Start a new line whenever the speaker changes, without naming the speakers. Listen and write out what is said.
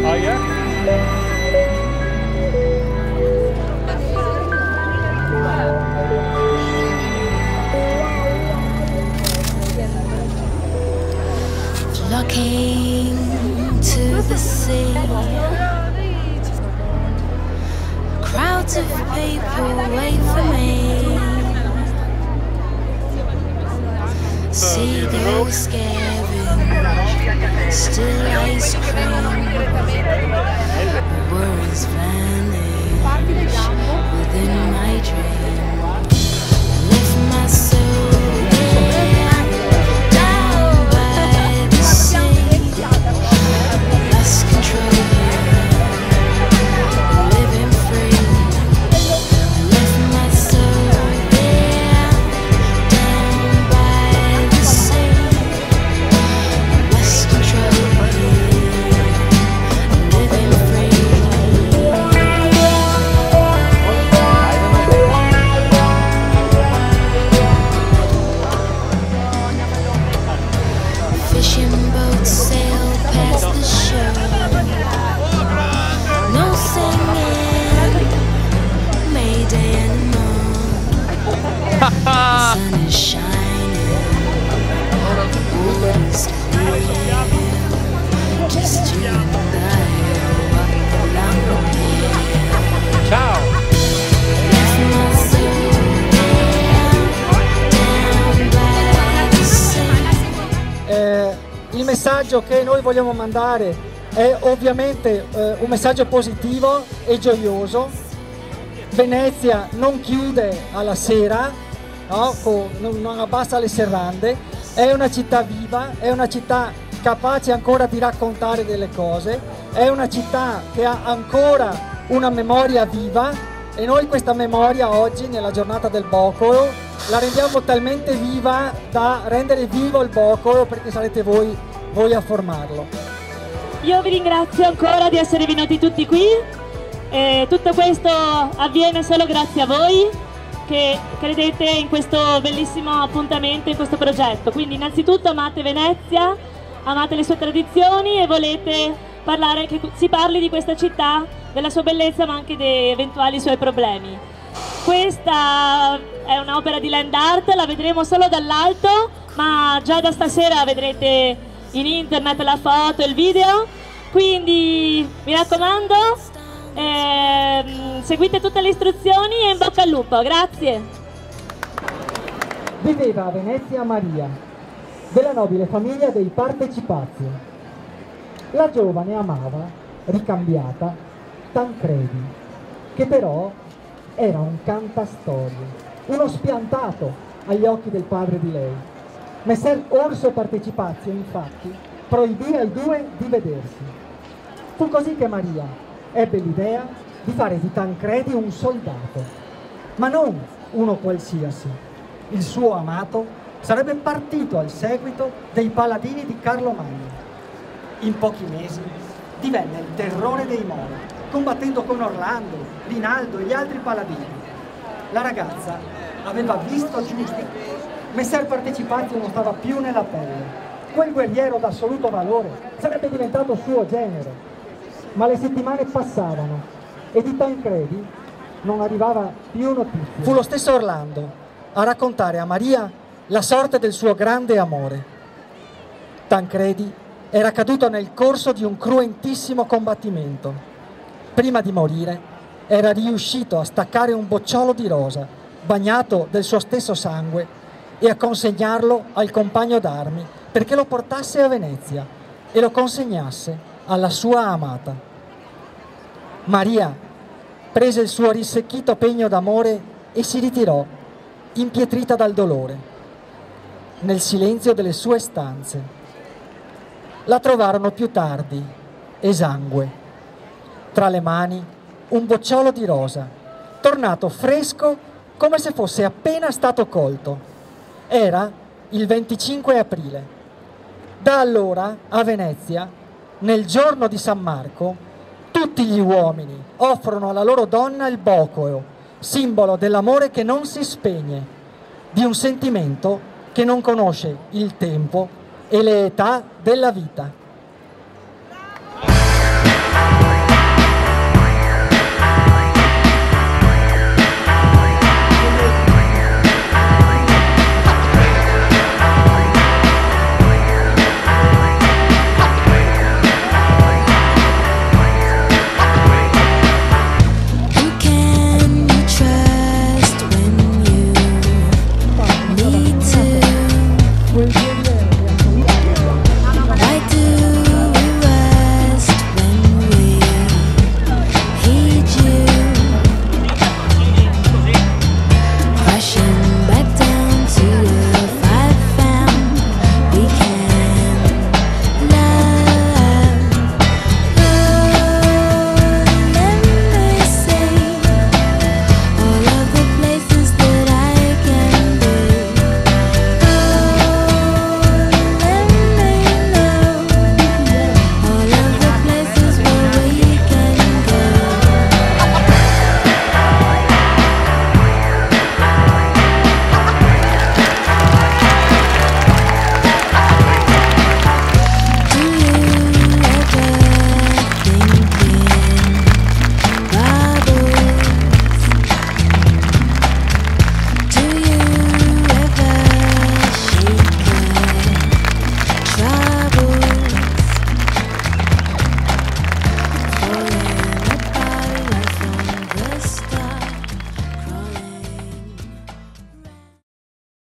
Oh yeah?
Flocking to the sea, crowds of people wait for me. Seagulls scavenge, still ice cream. Worries vanish within my dream. Lift my soul down by the sea. Lost control, living free. Lift my soul down by the sea. Lost control, living free. Fishing boats sail past the shore. No singing, Mayday anymore. The sun is shining, water's clear. Just you and I walk along the pier.
Ciao!
Left my soul down by the sea.
Il messaggio che noi vogliamo mandare è ovviamente un messaggio positivo e gioioso. Venezia non chiude alla sera, no? Non abbassa le serrande, è una città viva, è una città capace ancora di raccontare delle cose, è una città che ha ancora una memoria viva e noi questa memoria oggi, nella giornata del Boccolo, la rendiamo talmente viva da rendere vivo il Boccolo, perché sarete voi a formarlo.
Io vi ringrazio ancora di essere venuti tutti qui. Tutto questo avviene solo grazie a voi che credete in questo bellissimo appuntamento, in questo progetto. Quindi innanzitutto amate Venezia, amate le sue tradizioni e volete parlare, che si parli di questa città, della sua bellezza ma anche di eventuali suoi problemi. Questa è un'opera di land art, la vedremo solo dall'alto, ma già da stasera vedrete in internet la foto e il video, quindi mi raccomando, seguite tutte le istruzioni e in bocca al lupo, grazie.
Viveva a Venezia Maria, della nobile famiglia dei Partecipazzi. La giovane amava, ricambiata, Tancredi, che però era un cantastorie, uno spiantato agli occhi del padre di lei. Messer Orso Partecipazio, infatti, proibì ai due di vedersi. Fu così che Maria ebbe l'idea di fare di Tancredi un soldato, ma non uno qualsiasi. Il suo amato sarebbe partito al seguito dei paladini di Carlo Magno. In pochi mesi divenne il terrore dei Mori, combattendo con Orlando, Rinaldo e gli altri paladini. La ragazza aveva visto giusto. Messer Partecipazio non stava più nella pelle. Quel guerriero d'assoluto valore sarebbe diventato suo genero. Ma le settimane passavano e di Tancredi non arrivava più notizia. Fu lo stesso Orlando a raccontare a Maria la sorte del suo grande amore. Tancredi era caduto nel corso di un cruentissimo combattimento. Prima di morire era riuscito a staccare un bocciolo di rosa bagnato del suo stesso sangue e a consegnarlo al compagno d'armi perché lo portasse a Venezia e lo consegnasse alla sua amata. Maria prese il suo risecchito pegno d'amore e si ritirò, impietrita dal dolore, nel silenzio delle sue stanze. La trovarono più tardi, esangue, tra le mani un bocciolo di rosa, tornato fresco come se fosse appena stato colto. Era il 25 aprile. Da allora, a Venezia, nel giorno di San Marco, tutti gli uomini offrono alla loro donna il Boccolo, simbolo dell'amore che non si spegne, di un sentimento che non conosce il tempo e le età della vita.